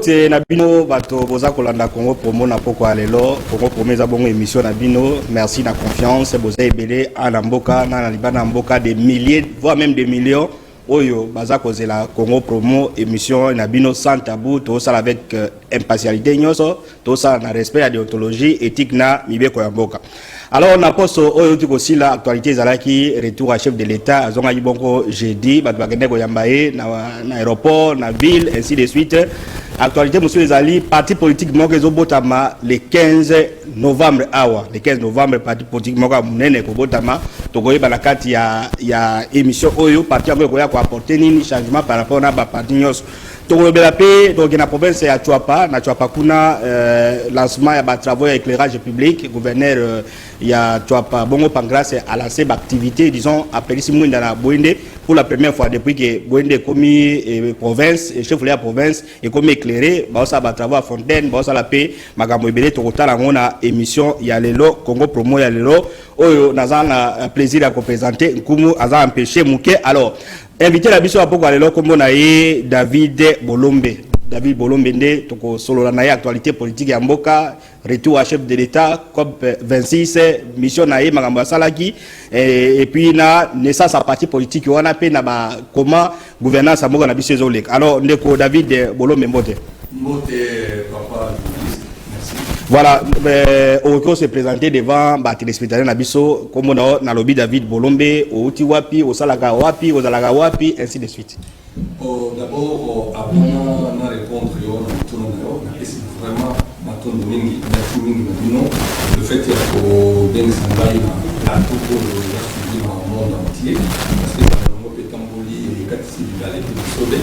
Mbote Nabino, bato boza kolanda Congo Promo na poko alelo, Congo Promo eza bongo émission Nabino, merci na confiance, boza ebele à Mboka, na libana Mboka des milliers, voire même des millions. Oyo baza kozela Congo Promo émission Nabino sans tabou, tout ça avec impartialité nyoso, tout ça na respect à déontologie éthique na mibeko ya Mboka. Alors on a posé aussi l'actualité zalaki retour à chef de l'État azonga yibongo jeudi bato bakende ko yambaye na aéroport na ville ainsi de suite. Actualité monsieur les ali parti politique moko ezobotama le 15 novembre awa le 15 novembre parti politique moko munene ko botama tokoyeba na kati ya émission oyo parti yango ko ya ko apporter nini changement par rapport na ba parti nyos tokobela pe donc na province ya Chouapa kuna lancement ya ba travaux éclairage public gouverneur ya Chouapa bongo Pangras a lancé ba activité disons appelé Simwinda na Boinde pour la première fois depuis que Boinde commis province et chef de la province et comme éclairé ba ça ba travaux à Fontaine ba ça la paix makambo ebele tokotala ngona émission ya lelo Congo Promo ya lelo oyo nazana plaisir à présenter nkumu aza empêcher muke. Alors invité la biso apoko alelo kombo na ye David Bolombe. David Bolombe nde toko solo na ye actualité politique ya mboka, retour à chef de l'État COP 26 mission na ye makambo salaki et puis na naissance à parti politique wana pe na ba comment gouvernance mboka na biso ezoleka. Alors ndeko David Bolombe mbote. Mbote papa. Voilà, on peut se présenter devant les téléspectateurs Nabiso, comme on a lobby David Bolombe, au Tiwapi, au Salaga Wapi, au Zalaga Wapi, ainsi de suite. D'abord, avant de répondre, c'est vraiment le fait que Ben Sandaï a tout pour le monde entier, parce que nous avons Tamboli et Katsi Balé pour sauver,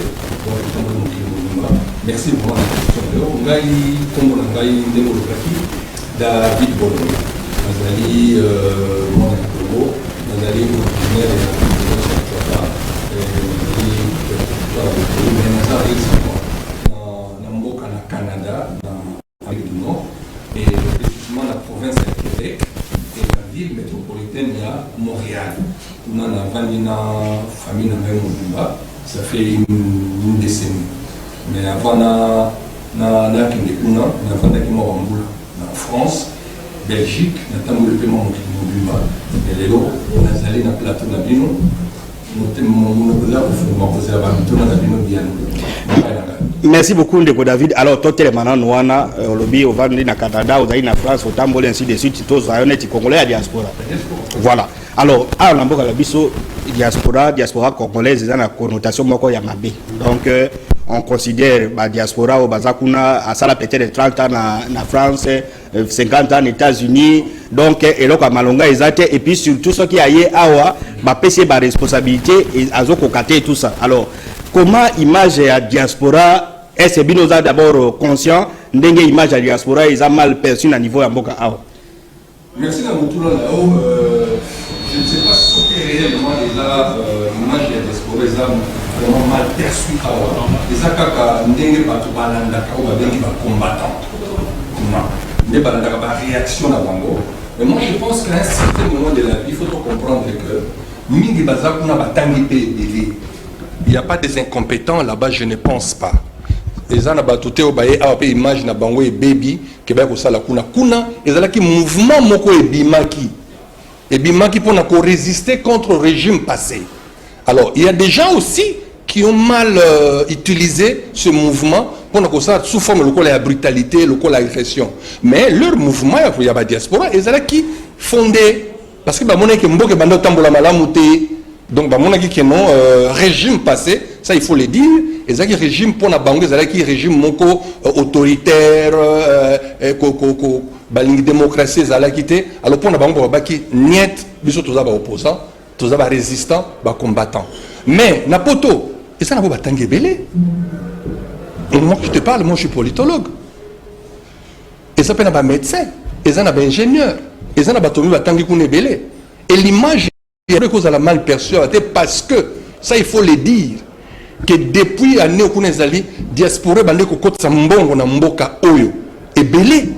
merci pour la question. On a une démographie David Bolombe. Nous avons mon Congo, nous avons une Canada, dans l'Amérique du Nord, et effectivement la province de Québec et la ville métropolitaine de Montréal. Nous avons une famille là, ça fait une décennie. Mais avant na Kindekuna, en France, Belgique, nous avons le paiement mobile. Et les lots, on a allé dans le plateau d'Abino, merci beaucoup Ndeko David. Alors toi tu es maintenant Noana au lobby au Vandi na Canada, au na France, au Tambol ainsi de suite, tous les Congolais à diaspora. Voilà. Alors à l'amboka la biso diaspora congolaise ils ont la connotation moko ya mabe. Donc on considère la diaspora au Bazakuna à ça peut-être 30 ans en France, 50 ans aux États-Unis. Donc et là malonga ezate et puis surtout ce qui a yé awa ba pc ba responsabilité et azoko katé tout ça. Alors comment image à diaspora est-ce bino za d'abord conscient ndenge image à diaspora ils a mal perçu à niveau ya mboka awa. Merci na mutula là-haut. Je ne sais pas ce qui est réellement l'image de la diaspora est vraiment mal perçue. Les akaka ndenge batu balanda ka ba bengi ba combattant. Ne balanda ka ba réaction na bango. Mais moi je pense qu'à un certain moment de la vie, il faut comprendre que mingi bazakuna batangi pe belé. Il n'y a pas des incompétents là-bas, je ne pense pas. Les ana batute obaye a pe image na bango e baby ke ba ko sala kuna ezalaki mouvement moko e bimaki pour na résister contre le régime passé. Alors, il y a des gens aussi qui ont mal utilisé ce mouvement pour na ko sala sous forme lokola ya brutalité, lokola agression. Mais leur mouvement il y a ba diaspora ezalaki fondé parce que ba mona ke mboke bando tambola malamu te. Donc ba mona ki non régime passé, ça il faut le dire. Ezaki régime pour na bango ezalaki régime moko autoritaire balingi démocratie ezalaki te. Alors pour na bango baki niet biso toza ba opposant, toza ba résistant, ba combattant. Mais na poto, et ça na ba tangi belé. Moi je te parle, moi je suis politologue. Et ça peut na ba médecin, et ça na ba ingénieur, et ça na ba tomi ba tangi kune belé. Et l'image il y a cause à la mal perçue parce que ça il faut le dire que depuis l'année où on est allé diaspora bande ko kotsa mbongo na mboka oyo et belé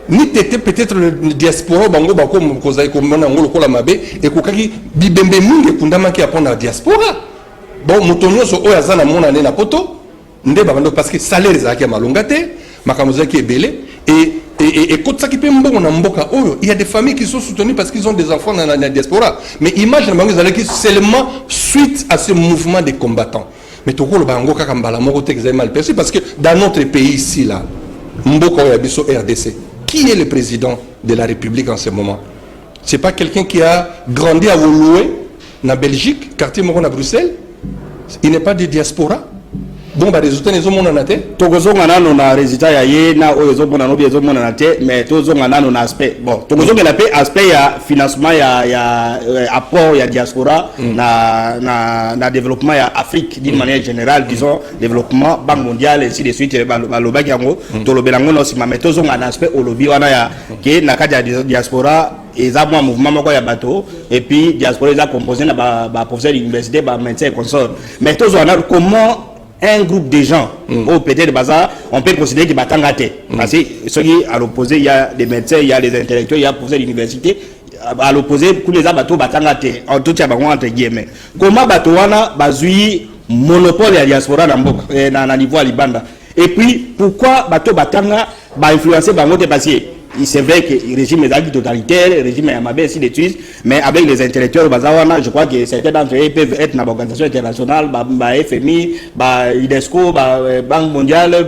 ni tete peut-être le diaspora bango bako koza ko mona ngolo kola mabe et ko kaki bibembe mingi kundama ki apona diaspora bon motonyo so oyo azana mona ne na poto parce que salaire ezalaki ya malonga te makambo ezalaki ebele et quand ça qui peut mbongo na mboka oyo il y a des familles qui sont soutenues parce qu'ils ont des enfants dans la diaspora mais imagine bango ezalaki seulement suite à ce mouvement des combattants mais tokolo bango kaka mbala moko te ezali mal perçu parce que dans notre pays ici là mboka oyo ya biso RDC qui est le président de la République en ce moment? C'est pas quelqu'un qui a grandi à Woluwe na Belgique quartier moko na Bruxelles. Il n'est pas de diaspora. Bon, bah, résultat, ils ont mon anaté. Togozonga nano na résultat ya ye na oyo mona no biezo mona naté mais tozonga nano na aspect bon togozonga la paix aspect ya financement ya apport ya diaspora na développement ya Afrique d'une manière générale disons développement banque mondiale ainsi de suite balobaki yango tolobelango no sima mais tozonga na aspect olobi wana ya ke na kati ya diaspora et ça un mouvement moko ya bateau et puis diaspora ils a composé na ba professeur d'université ba médecin consort mais tozonga comment un groupe de gens au peut-être bazar on peut considérer que batangate parce que ceux qui à l'opposé il y a des médecins il y a des intellectuels il y a professeurs d'université à l'opposé tous les bateaux batangate en tout cas entre guillemets comment bateau wana bazui monopole ya diaspora na mboka na niveau à Libanda et puis pourquoi bateau batanga ba influencer bango te parce que c'est vrai que le régime est totalitaire, le régime est amabe ainsi de suite, mais avec les intellectuels, je crois que certains d'entre eux peuvent être dans l'organisation internationale, FMI, UNESCO, Banque mondiale,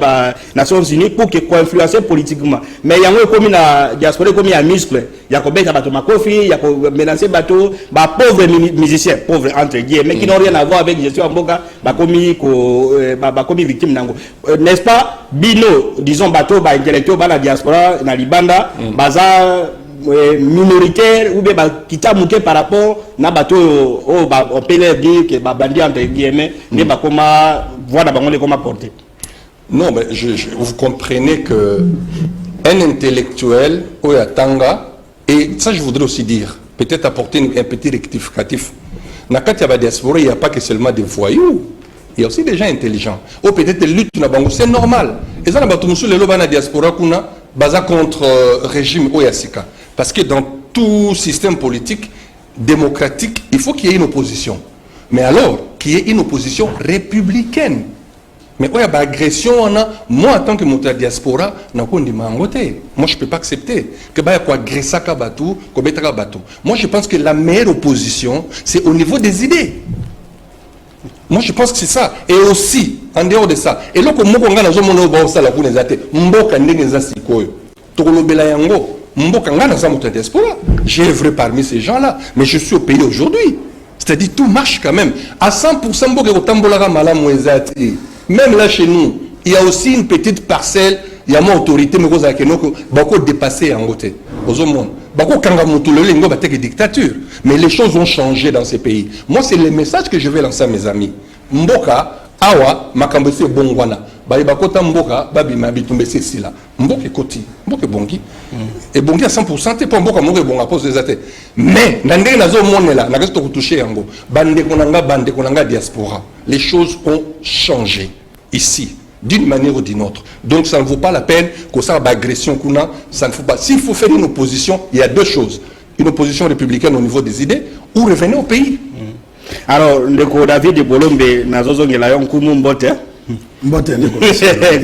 Nations Unies, pour qu'ils influencent politiquement. Mais il y a un comme la diaspora comme il y a muscle, il y a combien de bateaux Makofi, il y a menacé bateaux, pauvres musiciens, pauvres entre guillemets, mais qui n'ont rien à voir avec gestion en Boga, comme victime. N'est-ce pas? Bino, disons bateau, intellectuel, la diaspora, na Libanda. Bazar minoritaire ou bien kita mouké par rapport na bateau on peut leur dire que bandi entre guillemets mais comment voilà comment porter. Non mais vous comprenez que un intellectuel oyatanga et ça je voudrais aussi dire peut-être apporter un petit rectificatif na kati ya diaspora il n'y a pas que seulement des voyous. Il y a aussi des gens intelligents. Ou peut-être lutte na bango c'est normal. Et ça na bato musu lelo bana diaspora kuna baza contre régime oyasika parce que dans tout système politique démocratique il faut qu'il y ait une opposition mais alors qu'il y ait une opposition républicaine mais oya ba agression moi en tant que monta diaspora na ko ndima ngote moi je peux pas accepter que ba ko agresser ka batou ko betaka batou moi je pense que la meilleure opposition c'est au niveau des idées. Moi je pense que c'est ça et aussi en dehors de ça et là comme moko ngana zo mono ba osala ku nezate mboka ndenge nza sikoyo tolobela yango mboka ngana za muta diaspora j'ai œuvré parmi ces gens là mais je suis au pays aujourd'hui c'est-à-dire tout marche quand même à 100% mboka ko tambolaka malamu ezati même là chez nous il y a aussi une petite parcelle il y a mon autorité mais kozaka kenoko bako dépasser en côté aux hommes bako kanga mutu le lingo bateke dictature mais les choses ont changé dans ces pays moi c'est le message que je vais lancer à mes amis mboka awa makambo se bongwana ba bakota mboka babima bitumbe sesila mboka koti mboka bongi et bongi à 100% te pas mboka mboka bonga pose des athées mais ndenge nazo monela na kasto toucher yango bande konanga diaspora les choses ont changé ici d'une manière ou d'une autre. Donc ça ne vaut pas la peine que ça ait agression kuna, ça ne faut pas. S'il faut faire une opposition, il y a deux choses. Une opposition républicaine au niveau des idées ou revenir au pays. Alors, le David de Bolombe, nazozo ngelayon kumu mbote. Mbote ndeko.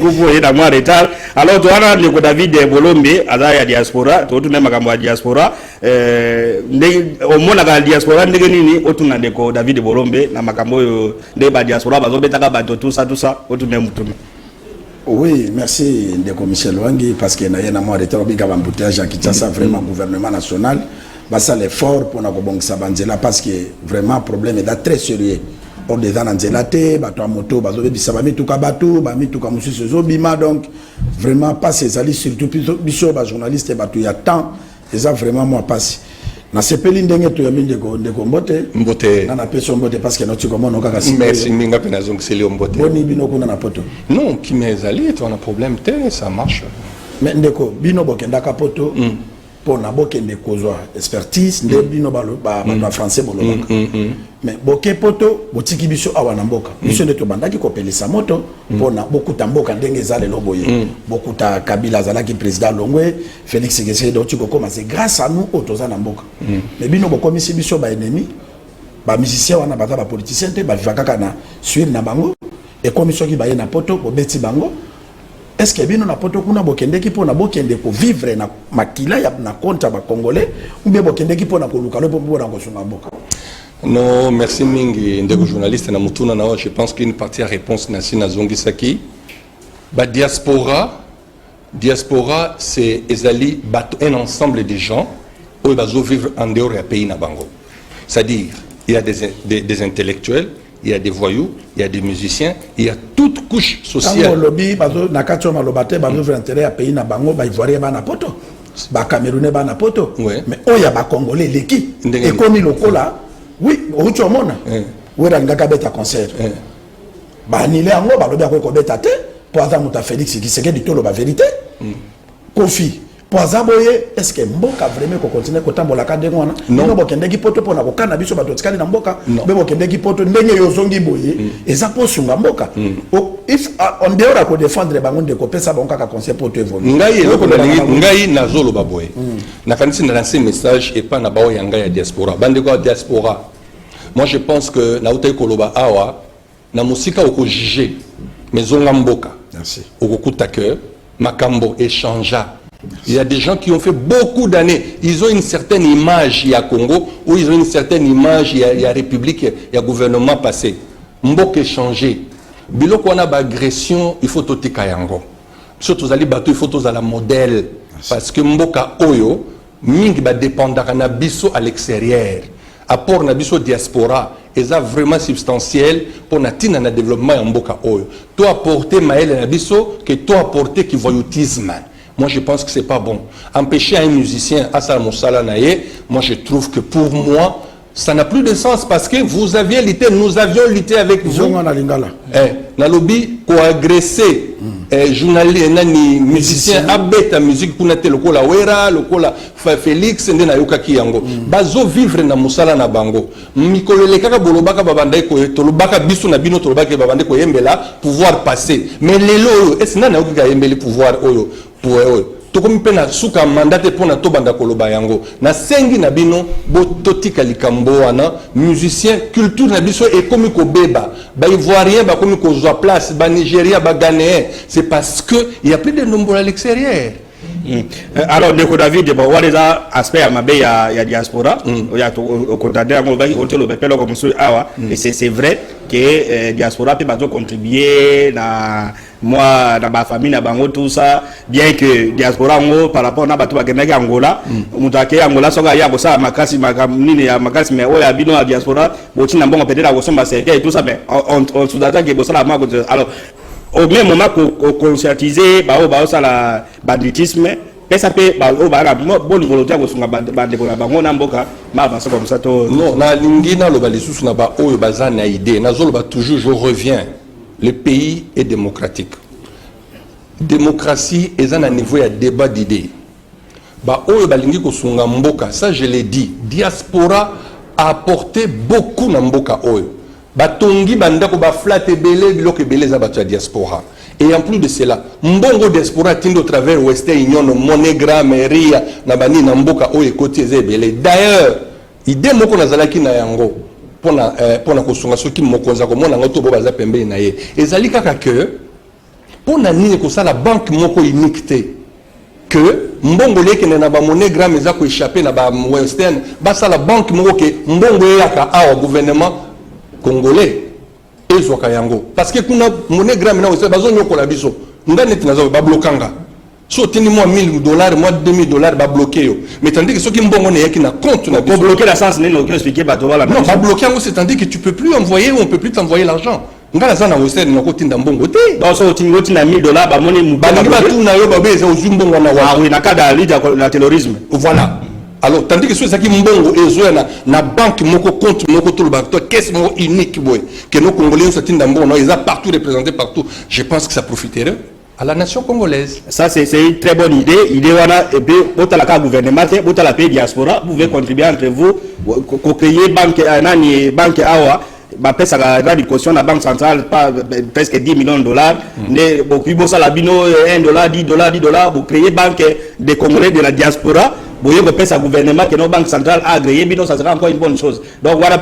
Kumu ina mwa retard. Alors, tuana le David de Bolombe, aza ya diaspora, tu même makambo ya diaspora, au mona ga diaspora ndenge nini otuna ndeko David de Bolombe na makambo yo de ba diaspora bazobetaka bato tout ça otuna mutume. Oui, merci ndeko Michel Wangi parce que na yena mwa retard bika ba embouteillage à Kinshasa vraiment gouvernement national basa l'effort pour na kobongisa banzela parce que vraiment problème est très sérieux. On est dans la te, bato à moto, bazobe bisaba mituka bato, ba mituka mususu zobima donc vraiment pas ces alliés surtout biso ba journaliste bato ya temps et ça vraiment moi passe. Na sepeli ndenge to ya mindeko ndeko mbote na peso mbote parce que notre comment on kaka merci minga pena zonk seli mbote. Boni bino kuna na poto. Non, qui mes alliés, tu as un problème ça marche. Mais ndeko bino bokenda ka poto. Pour na bokende kozwa expertise nde bino ba français bolobaka mais boke poto botiki biso awa na mboka biso nde to bandaki ko pelisa moto pour na bokuta mboka ndenge ezale loboye bokuta Kabila zalaki président Longwe Félix Tshisekedi doti ko koma c'est grâce à nous otoza na mboka mais bino bokomisi biso ba ennemi ba musicien wana baza ba politicien te ba vivaka na suivre na bango et commission qui baye na poto bo beti bango. Est-ce que bino na poto kuna bokende ki pona bokende ko vivre na makila ya na compte ba congolais ou bien bokende ki pona ko lukalo po na ko sunga boka? Non, merci mingi ndeko journaliste na mutuna na je pense qu'une partie à réponse na sina zongisaki ba diaspora c'est ezali un ensemble de gens où bazo vivre en dehors du pays na bango. C'est-à-dire il y a des intellectuels, il y a des voyous, il y a des musiciens, il y a toute couche sociale. Quand lobby bazo na katso malobate bazo vivre intérêt à pays na bango ba ivoirien ba na poto. Ba camerounais ba na poto. Mais oya ba congolais leki et comme lokola oui, au Tchomona. Oui, dans le cas concert. Bah, ni les anglo, bah, le bien qu'on bête à terre. Pour avoir mon Félix qui sait que du tout la vérité. Kofi. Pour avoir est-ce que Mboka vraiment qu'on continue qu'on t'emboule la carte non. Non, bon, qu'un poto pour la boca, n'abîme pas d'autres canaux dans Mboka. Mais bon, qu'un poto n'est yozongi boye. Et ça pose sur la Mboka. If on dehors à défendre les ballons de copé, ça bon qu'à conseil pour te évoluer. Ngai nazolo baboye. Na kanisi na lancer message et pas na bao yanga ya diaspora. Bandeko diaspora. Moi je pense que na utai koloba awa na musika oko juger maison Mboka. Merci. Oko kutake makambo échangea. Il y a des gens qui ont fait beaucoup d'années. Ils ont une certaine image, il y a Congo, ou ils ont une certaine image, il y a République, il y a gouvernement passé. Mboka échangé. Bilo qu'on a agression, il faut tout kayango. Surtout les bateaux, il faut tous à la modèle. Parce que Mboka Oyo, Ming va dépendre na biso à l'extérieur. Apport na biso diaspora, et ça vraiment substantiel pour natina na développement en Mboka Oyo. Toi apporter maël na biso, que toi apporter qui voyoutisme. Moi, je pense que c'est pas bon. Empêcher un musicien à sa moussala naye, moi, je trouve que pour moi, ça n'a plus de sens parce que vous aviez lutté, nous avions lutté avec vous. Na lobby, pour agresser journaliste, nani musicien, abet la musique pour nater le kola Wera, le kola Félix, ndé na yoka kiyango. Bazo vivre na moussala na bango. Mikolo le kaka bolobaka babandai ko tolobaka biso na bino tolobaka babandai ko yembela pouvoir passer. Mais lelo, est-ce nana yoka yembeli pouvoir oyo? Tokomi pena suka mandate pona to banda koloba yango na sengi na bino bo totika likambo wana musicien culture na biso et komi ko beba ba ivoirien ba komi ko zwa place ba Nigeria ba Ghanéen c'est parce que il y a plus de nombre à l'extérieur. Alors Ndeko David bon wa des aspects à mabe ya diaspora ya to contacter ngo ba on te le pelo comme ça awa et c'est vrai que diaspora peut pas contribuer na moi dans ma famille na bango tout ça bien que diaspora ngo par rapport na batu bakenda ki Angola mutake Angola soka ya bosa makasi makamini ya makasi mais oya bino ya diaspora boti na bongo peut-être akosomba c'est et tout ça mais on sous-entend que bosa la mako alors au même moment qu'on conscientiser ba ça la banditisme et ça peut ba bonne volonté ko sunga bande ko bango na mboka ma avancer comme ça to non na lingina lo ba lisusu na ba oyo bazana idée na zolo ba toujours je reviens. Le pays est démocratique. Démocratie est à un niveau de débat d'idées. Ça je l'ai dit. Diaspora a apporté beaucoup dans Mboka Oyo. Batongi bandako ba flat et belé biloko belé za batu diaspora. Et en plus de cela, mbongo diaspora tindo travers Western Union, Monogram, Ria, nabani na Mboka Oyo côté belé. D'ailleurs, idée moko nazalaki na yango. Pour na kosunga soki mokonza ko mona ngoto bo baza pembe na ye ezali kaka que pour na nini ko sala banque moko unique que mbongo leke na ba Monogram eza ko échapper na ba Western ba sala banque moko ke mbongo yaka a gouvernement congolais ezoka yango parce que kuna Monogram na Western bazo nyoko la biso ngane tinazo ba blokanga so tini moi $1000 moi $2000 ba bloquer yo mais tandis que ceux qui mbongo ne yaki na compte na pour bloquer la sens n'est expliquer ba to voilà non ba bloquer c'est tandis que tu peux plus envoyer ou on peut plus t'envoyer l'argent ngala za na Western na kotinda mbongo te donc so tingo tina $1000 ba moni mubala ba tout na yo ba beza ozumbongo na wa oui na kada lida la terrorisme voilà alors tandis que ceux qui mbongo ezo na banque moko compte moko tout le bateau caisse moko unique boy que nos congolais ça tinda mbongo ils a partout représenté partout je pense que ça profiterait à la nation congolaise. Ça c'est une très bonne idée. Idée wana et puis bota la gouvernement, bota la pays diaspora, vous pouvez contribuer entre vous, créer banque banque awa, ba pesa la caution la banque centrale pas presque $10 millions. Ne beaucoup bossa la bino $1, $10, $10, vous créez banque des Congolais de la diaspora. boye ko pesa gouvernement que nos banque centrale a agréé bino ça sera encore une bonne chose. Donc voilà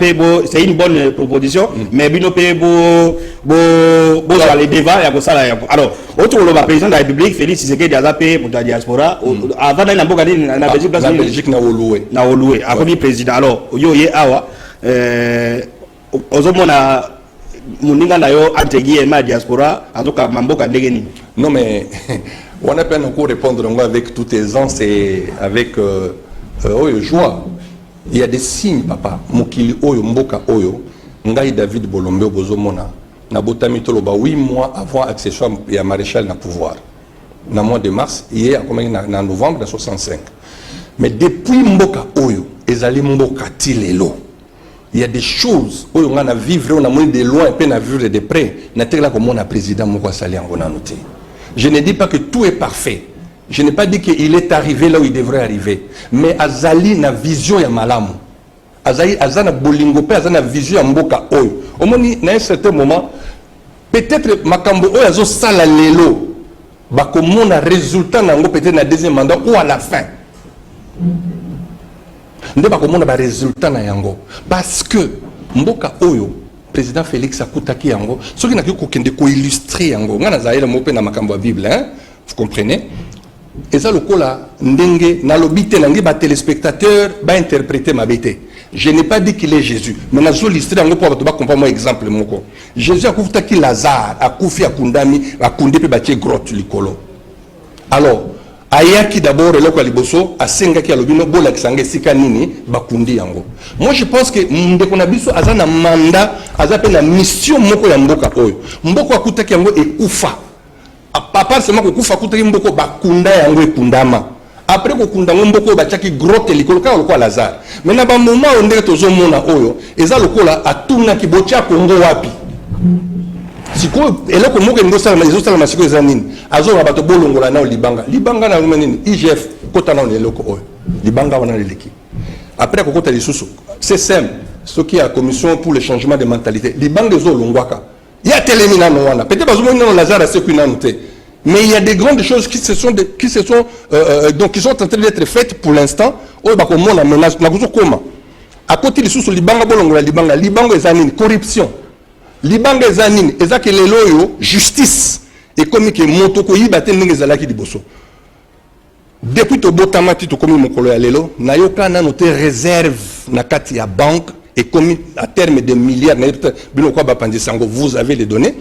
c'est une bonne proposition mais bino pe bo sur les devants ya ko sala ya. Alors autre le président de la République Félix Tshisekedi a payer pour la diaspora avant na mboka na Belgique na Oluwe a comme président. Alors yo ye awa ozomona muninga na yo antegi ma diaspora en tout cas mamboka ndenge ni. Non mais on a peine encore répondre avec toute aisance et avec joie. Il y a des signes papa mokili oyo mboka oyo ngai David Bolombe bozomona na botami toloba 8 mois avant accession ya maréchal na pouvoir na mois de mars hier en novembre de 65. Mais depuis mboka oyo ezali mboka tilelo. Il y a des choses où on a vivre, on a moins de loin, et on a vivre de près. N'a-t-il comme on a président Moussa Salé en noté. Je ne dis pas que tout est parfait. Je n'ai pas dit qu'il est arrivé là où il devrait arriver. Mais Azali na vision ya malamu. Azali azana bolingo pe azana vision ya mboka oyo. Au moins à un certain moment, peut-être makambo oyo azo sala lelo. Ba comme a résultat nango peut-être na deuxième mandat ou à la fin. Nde ba komona ba résultat na yango parce que mboka oyo président Félix akutaki yango soki na ko kende ko illustrer yango ngana zaira mo pe na makambo ya Bible hein, vous comprenez eza lokola ndenge na lobité nangi ba téléspectateur ba interpréter ma bête. Je n'ai pas dit qu'il est Jésus mais na zo illustrer yango pour ba comprendre moi exemple moko Jésus akutaki Lazare akufi akundami akunde pe ba tie grotte likolo. Alors ayaki d'abord eloko ya liboso asengaki alobino bola kisanga sika nini bakundi yango. Moi je pense que ndeko na biso aza na mandat aza pe na mission moko ya mboka oyo mboko akutaki yango ekufa papa sema ko kufa akutaki mboko bakunda yango ekundama après ko kunda mboko bachaki grotte likolo ka lokwa Lazare. Maintenant ba moment onde tozomona oyo eza lokola atuna ki bocha Kongo wapi siko eloko moko ngosala na ezosala masiko ezanini azora bato bolongola na libanga na nini IGF kota na eloko oyo libanga wana leleki après kokota lisusu c'est simple ce qui a commission pour le changement de mentalité libanga ezolongwaka ya telemina no wana peut-être bazomona na Lazare seku na noté mais il y a des grandes choses qui se sont donc qui sont en train d'être faites pour l'instant oyo bakomona menace na kuzo koma à côté lisusu libanga bolongola libanga ezanini corruption libanga ezanini ezake leloyo justice et comme que motoko yibate ndenge zalaki liboso depuis to botamati to komi mokolo ya lelo na yoka na noter réserve na kati ya banque et comme à terme de milliards na bino kwa bapandi sango vous avez les données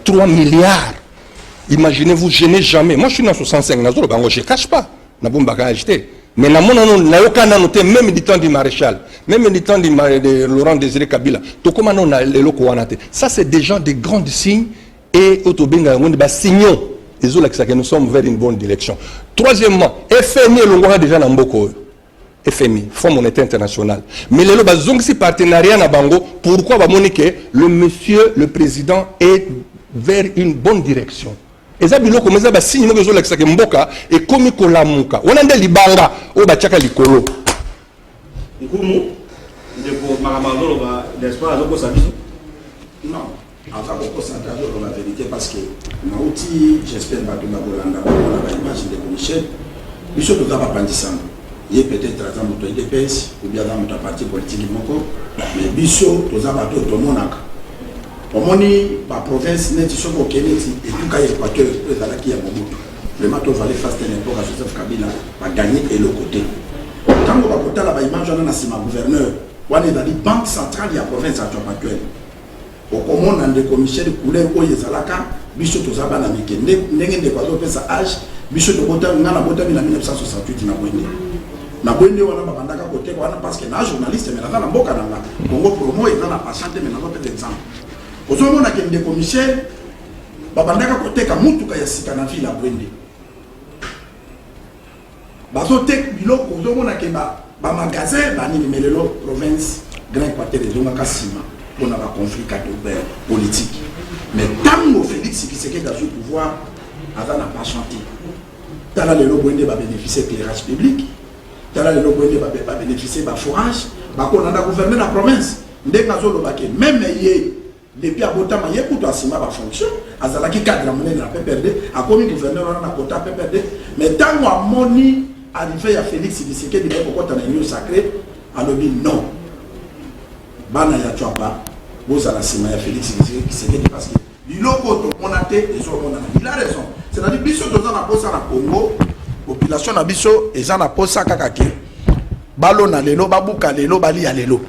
3 milliards imaginez-vous je n'ai jamais moi je suis dans 65 na zolo bango je cache pas na bomba ka acheter mais na mona na yoka na noter même du temps du maréchal même du temps de Laurent Désiré Kabila to comment on a le loko wana te ça c'est déjà des grands signes et autobenga monde ba signons les autres que nous sommes vers une bonne direction. Troisièmement FMI longora déjà na mboko FMI Fonds monétaire international mais les loba zongsi partenariat na bango pourquoi ba monique le monsieur le président est vers une bonne direction. Eza biloko meza ba signe ngo zola kisake mboka e komi kolamuka wana nde libanga o ba chaka likolo nkumu ndeko makamazolo ba l'espoir azoko sabiso non asa ko santa zo la vérité parce que na outil j'espère ba to ba bolanda ba la image de Michel biso to ta ba pandisanga ye peut-être à exemple to DPS ou bien dans ta parti politique moko mais biso to za ba to monaka omoni ba province neti soko keneti et tout cas Équateur ezala ki ya Mobutu vraiment to fallait faire une époque à Joseph Kabila ba gagner et le côté quand on va porter la ba image na sima gouverneur wana ezali banque centrale ya province à Équateur au comment on a des commissaires couleur oyo ezalaka biso to za ba na mikende ndenge ndeko azo pesa âge biso to bota ngana bota na 1968 na bonde wana ba bandaka côté wana parce que na journaliste mais na mboka na Congo promo et na patiente mais na peut exemple ozomona ke ndeko Michel babandaka koteka mutuka ya sika na ville ya Bwende bazotek biloko ozomona ke ba magasin banini melelo province Grand Équateur ezongaka sima pona ba conflit politique mais tango Félix Tshisekedi a su pouvoir avant na pas chanter tala lelo Bwende ba bénéficier éclairage public tala lelo Bwende ba bénéficier ba forage ba konanda gouverner la province ndenga zoloba ke même ye depuis abotama ye kuto asima ba fonction azalaki cadre monene na PPRD akomi gouverneur na kota PPRD mais tango amoni arrivé à Félix Tshisekedi pourquoi tu as une sacrée alors non bana ya chwapa boza la sima ya Félix Tshisekedi parce que biloko on a été il a raison c'est-à-dire biso toza na posa na Congo population na biso eza na posa kaka ke balo na lelo babuka lelo bali ya lelo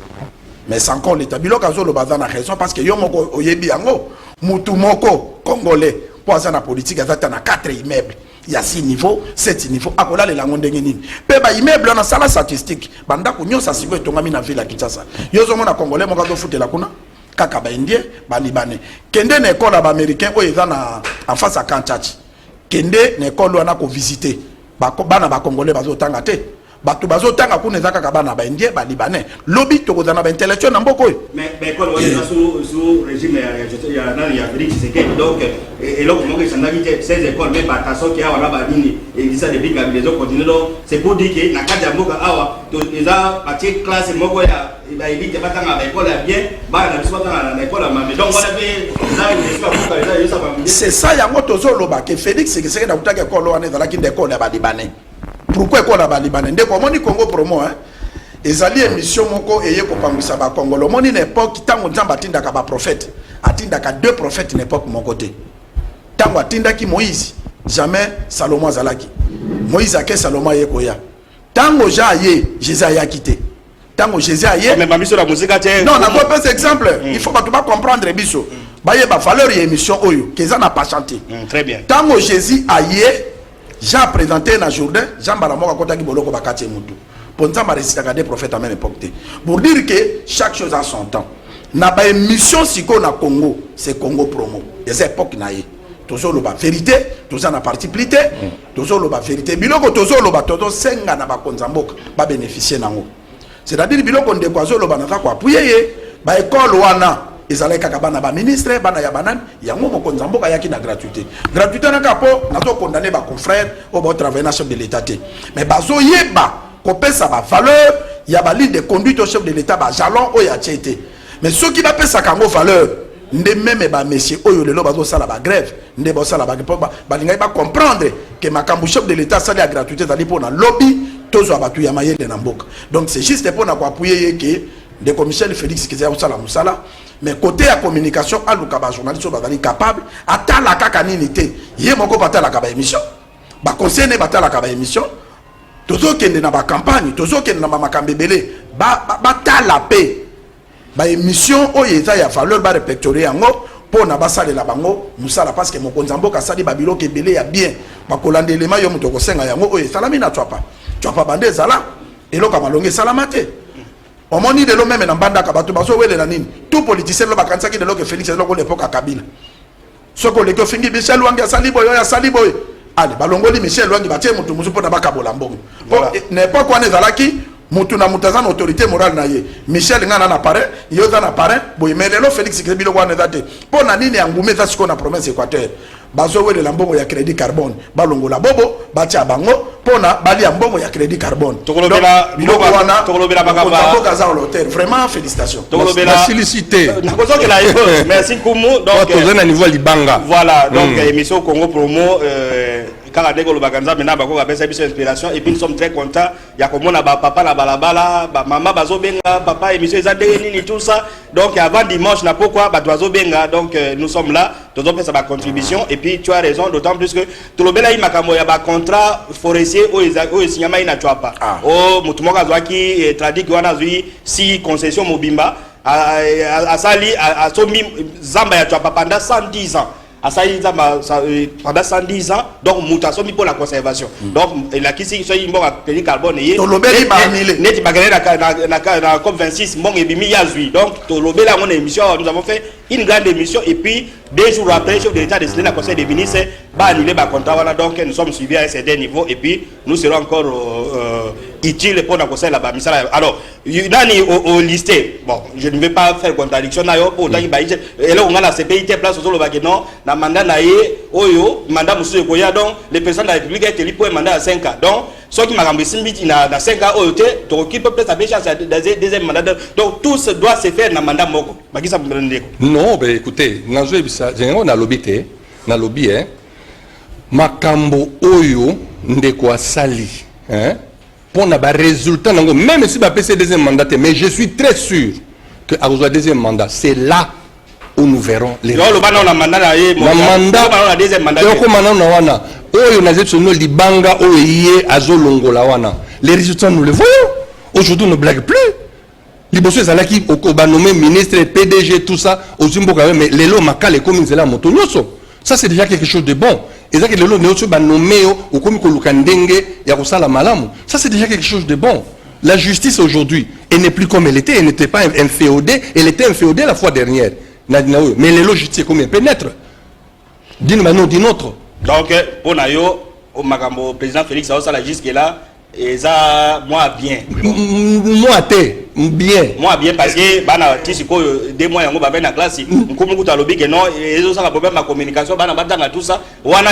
mais sans qu'on l'état biloko azolo baza na raison parce que yo moko oyebi yango mutu moko congolais poza na politique azata na 4 immeubles. Il y a 6 niveaux, 7 niveaux. Akola les langues de Nini. Peba immeuble on a sala statistique. Banda ko nyosa siko etongami na ville ya Kinshasa. Yozo mona congolais mo ka do foot la kuna. Kaka ba indien, ba libanais. Kende na école ba américain o eza na en face à Kanchachi. Kende na école wana ko visiter. Ba bana ba congolais bazo tanga te. Bato bazo tanga kuna eza kaka bana ba indien, ba libanais. Lobby to ko na ba intellectuel na mboko. Mais école wana sous régime ya Félix Tshisekedi donc et là comment que ça n'a pas ces écoles mais pas façon qui a on a ba nini et ça depuis que les autres continuent donc c'est pour dire que na kanja mboka awa to eza partie classe moko ya ba élite ba tanga ba école bien ba na biso ba na école mais donc on avait c'est ça yango tozoloba que Félix Tshisekedi na kutaka école wana ezala ki d'école ya ba libanais pourquoi école ya ba libanais ndeko moni Congo promo hein ezali émission moko eye kopangwisa ba Congolo moni na époque tango nzamba atindaka ba prophète atindaka 2 prophètes na époque mon côté tango atindaki Moïse jamais Salomon azalaki Moïse ake Salomon yekoya tango ja ye Jésus aya quitté tango Jésus aye mais ma biso la musique a non na pas cet exemple il faut pas tout comprendre biso ba ye ba valeur et émission oyo keza na pas chanter très bien tango Jésus aye Jean présenté na Jourdain Jean baramoka kotaki boloko bakati mutu pour nzamba resitaka des prophètes à même époque pour dire que chaque chose a son temps na ba émission siko na Congo c'est Congo promo des époques na ye tozo loba vérité toza na parti plité tozo loba vérité biloko tozo loba toto senga na ba konzamboka ba bénéficier nango c'est-à-dire biloko ndeko azo loba na ko appuyer ye ba école wana ezalaki kaka bana ba ministre bana ya banane yango mokonzi mboka yaki na gratuité na kapo nazo condamner ba confrère au ba travailler na chef de l'état mais bazo yeba ko pesa ba valeur ya ba ligne de conduite au chef de l'état ba jalon o ya tiete mais ceux qui ba pesa kango valeur nde même ba monsieur oyo lelo bazo sala ba grève nde ba sala ba linga ba comprendre que makambu chef de l'état sala ya gratuité zali pona lobby tozo abatu ya mayele na mboka donc c'est juste pour na ko appuyer que de commissaire Félix Tshisekedi a sala musala mais côté la communication à l'ouka journaliste bazali capable atala kaka nini te ye moko batala ka ba émission ba conseiller ne batala ka ba émission tozo kende na ba campagne tozo kende na makambe belé ba tala pe ba émission oyeza ya valeur ba répertorier yango pour na basale la bango musala parce que mokonzi mboka sali babilo ke belé ya bien ba kolande elema yo muto ko senga yango oye salami na twapa bande zala eloka malonge salamate omoni de lo même na banda ka bato baso wele na nini tout politicien lo bakanisa ki de lo ke Félix lo ko l'époque à Kabila soko le ko fingi Michel Wangi asali boy allez balongoli Michel Wangi batie mutu musu pona bakabola mbongo n'époque wana ezalaki mutu na mutazana autorité morale na ye Michel ngana na parrain yo za na parrain boy melelo Félix Kebilo wana ezate pona nini angume za siko na province Équateur bazo wele la mbongo ya crédit carbone balongola bobo batia bango pona bali ya mbongo ya crédit carbone tokolobela makamba vraiment félicitations la félicité merci Kumu donc tozo na niveau libanga voilà donc émission Congo promo kaka ndeko lobakanza mena bako kapesa biso inspiration et puis nous sommes très contents ya komona ba papa na balabala ba mama bazo benga papa émission eza ndenge nini tout ça donc avant dimanche na pourquoi ba bazo benga donc nous sommes là tozo pesa ba contribution et puis tu as raison d'autant plus que to lobela yi makambo ya ba contrat forestier o signama ina twapa o mutumoka zwaki tradik wana zui si concession mobimba asali asomi zamba ya twapa pendant 110 ans asali pendant 110 ans donc mutation pour la conservation donc la kisi so yimbo ka crédit carbone ye tolobeli ba mile neti bagale na COP 26 mbongo ebimi yazui donc tolobela mon émission nous avons fait une grande émission et puis 2 jours après chef de l'état décidé la conseil des ministres ba annuler ba contrat voilà donc nous sommes suivis à un certain niveau et puis nous serons encore utile pour la conseil là bas misala alors nani au listé bon je ne vais pas faire contradiction na yo pour tangi ba et là on a la CPIT place sur le bague non na mandat na ye oyo mandat monsieur koya donc les personnes de la République est élu pour un mandat à 5 ans donc ceux qui m'a simbiti na 5 ans oyo te to qui peut peut-être avoir chance deuxième mandat donc tout se doit se faire na mandat moko bakisa mbendeko non ben écoutez nazo ebisa jengo na lobité na lobby makambo oyo ndeko asali pour un résultat, même si je deuxième mandat, mais je suis très sûr que à le deuxième mandat, c'est là où nous verrons les résultats. Le mandat, les résultats, nous les voyons. Aujourd'hui, on ne blague plus. Les bosseux qui ont nommé ministre, PDG, tout ça, mais les lots macales et communes, c'est là, ça c'est déjà quelque chose de bon. Et ça que les lots nommé au comme ça c'est déjà quelque chose de bon. La justice aujourd'hui, elle n'est plus comme elle était, elle n'était pas inféodée, elle était inféodée la fois dernière. Mais les lots justice comment elle pénètre d'une manière ou d'une autre. Donc, pour Nayo, au président Félix Aosala jusque là, et ça, moi bien. Moi bien parce que bana tisiko 2 mois yango ba na classe nkomo kuta lobi que non et ça problème ma communication bana batanga tout ça wana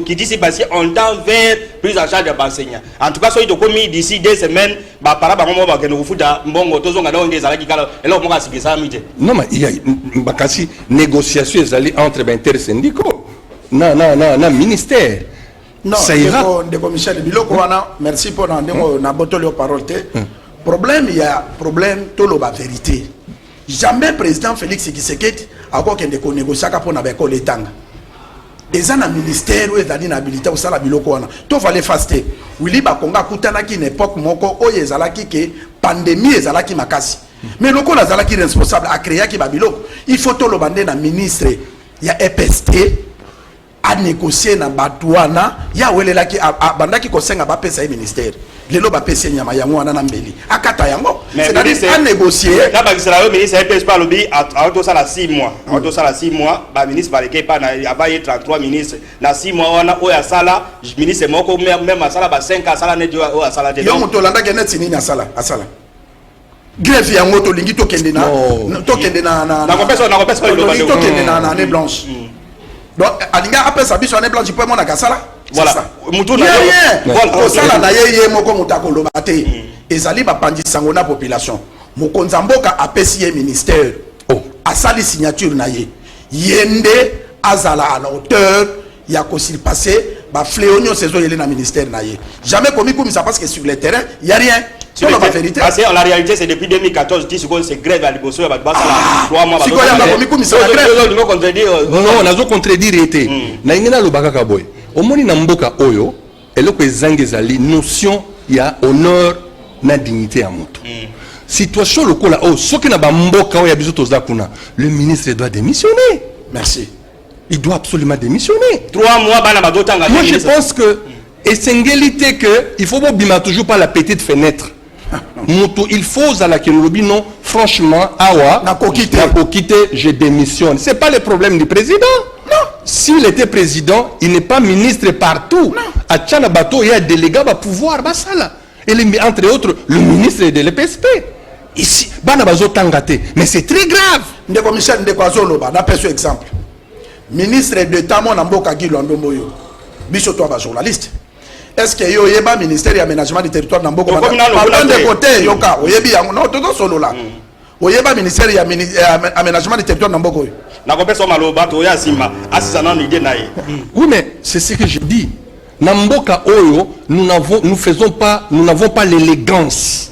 qui dit c'est parce on tend vers prise en charge des enseignants. En tout cas so ito komi d'ici 2 semaines ba para ba ngomo ba ke no futa mbongo tozonga donc ezala kikala elo mo ka sikisa mite. Non mais il y a bakasi négociation ezali entre intersyndicaux na ministère. Non, ça ira. Michel Biloko wana merci pour na botolo parole te. Problème, il y a problème, tout le vérité. Jamais président Félix Tshisekedi a quoi qu'il négocier pour n'avoir les tangs. Et ça, le ministère où il a dit habilité au salaire biloko wana. Tout fallait faster. Willy Bakonga kutana qui une époque moko o yezalaki que pandémie ezalaki makasi. Mais loko la zalaki responsable à créer qui babiloko. Il faut tout le bandé na ministre. Il y a EPST à négocier na batouana. Il y a ouele la qui a banda qui conseille à bapé sa ministère. Les lois PC nyama yango wana na mbeli akata yango c'est-à-dire à négocier là ba kisala yo ministre PS pas lobby à to ça la 6 mois à to ça la 6 mois ba ministre ba leké pas na avaye 33 ministres na 6 mois wana o ya sala ministre moko même à sala ba 5 à sala ne dio o à sala de yo moto landa ke net nini à sala grève yango to lingi to kende na na compétition to kende na année blanche donc alinga après ça biso année blanche il peut mona kasala. Voilà. Voilà. Ça la naye moko mutako lobate. Ezali ba pandisango na population. Mokonza mboka apesi ministère. A sali signature naye. Yende azala à la hauteur ya ko s'il passé ba fléonio saison yele na ministère naye. Jamais commis comme ça parce que sur le terrain, il y a rien. C'est la vérité. Parce que la réalité c'est depuis 2014 10 secondes c'est grève à Liboso ba ça 3 mois. Si quoi ya commis comme ça grève. Non, on a zo contredire été. Na ingena lobaka kaboy. Au moins na mboka oyo eloko ezangi ezali notion ya honneur na dignité ya moto. Situation lokola o soki na ba mboka oyo ya biso toza kuna le ministre doit démissionner. Merci. Il doit absolument démissionner. 3 mois bana bazotanga. Moi je pense que essengélité que il faut pas bima toujours par la petite fenêtre. Moto il faut za la kenolobi non franchement awa na kokite je démissionne. C'est pas le problème du président. S'il était président, il n'est pas ministre partout. À Tchana Bato, il y a un délégué à pouvoir. Et entre autres, le ministre de l'EPSP. Ici, mais c'est très grave. Ndeko Michel Ndeko Azoloba, d'après ce exemple. Ministre d'État, mon amboka Gilondo Moyo. Bicho toi, journaliste. Est-ce que yo yeba ministère de l'aménagement du territoire d'Amboka? Pardon de côté, yoka. Oyebi yango. Non, tout solo là. Oyeba ministère de l'aménagement du territoire d'Amboka. Oui, mais c'est ce que je dis. Namboka Oyo, nous n'avons pas l'élégance.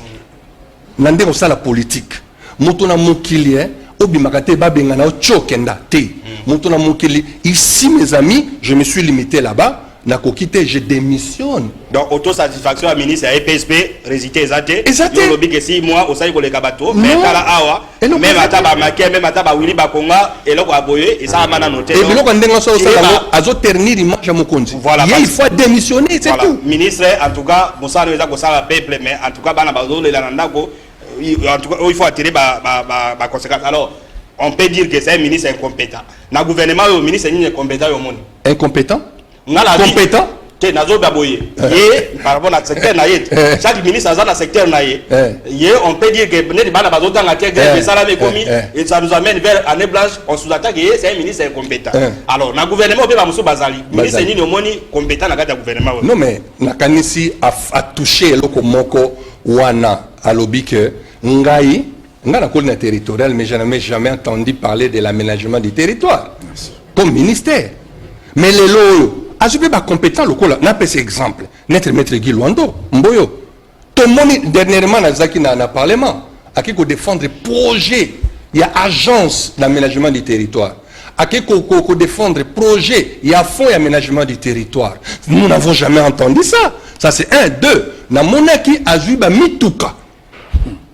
Nande ça la politique. Motona mokili, obimakate babengana chokenda te. Motona mokili. Ici, mes amis, je me suis limité là-bas. Nakokite, je démissionne. Donc, autosatisfaction à ministre à EPSP, résister exacté. Exacté. Yo lobi que 6 mois, au saï ko le kabato, mais kala awa, même ataba maké, même ataba Willy Bakonga, et là aboye, et ça a mana noté. Et bilo kandenga so ça azo ternir image à Mokonzi. Voilà. Il faut démissionner, c'est tout. Ministre, en tout cas, Moussa ne va pas peuple, mais en tout cas, bana bazo le lanandako, en tout cas, il faut attirer ba conséquence. Alors, on peut dire que c'est un ministre incompétent. Na gouvernement, le ministre est incompétent au monde. Incompétent? Compétent te nazo baboye et par rapport à secteur naïe chaque ministre a dans secteur naïe on peut dire que ne bana bazota ngate grève ça la commis et ça nous amène vers année blanche on sous-attaque c'est un ministre incompétent. Alors na gouvernement be ba muso bazali ministre ni omoni compétent na kata gouvernement. Non mais na kanisi a touché loko moko wana alobi que ngai ngana kolina territorial mais je n'ai jamais entendu parler de l'aménagement du territoire comme ministère. Mais les lots azube ba compétent lokola na pese exemple notre maître Guy Luando Mboyo tout monde dernièrement na parlement aki ko défendre projet il y a agence d'aménagement du territoire aki ko défendre projet il y a fonds d'aménagement du territoire. Nous n'avons jamais entendu ça. Ça c'est un. Deux, na monaki azuba mituka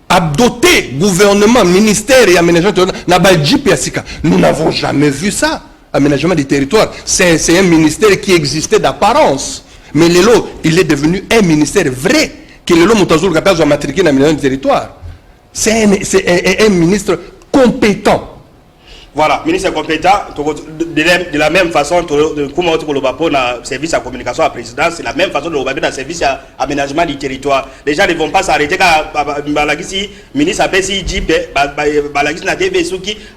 abdoté gouvernement ministère et aménagement na ba JP asika. Nous n'avons jamais vu ça. Aménagement du territoire, c'est un ministère qui existait d'apparence, mais lelo il est devenu un ministère vrai que lelo mutazulu kapaz wa matriquer l'aménagement du territoire. C'est un ministre compétent. Voilà, ministre compétent, de la même façon, comment tu pour le service à communication à la présidence, c'est la même façon de le dans le service à aménagement du territoire. Les gens ne vont pas s'arrêter quand le ministre appelle si dit,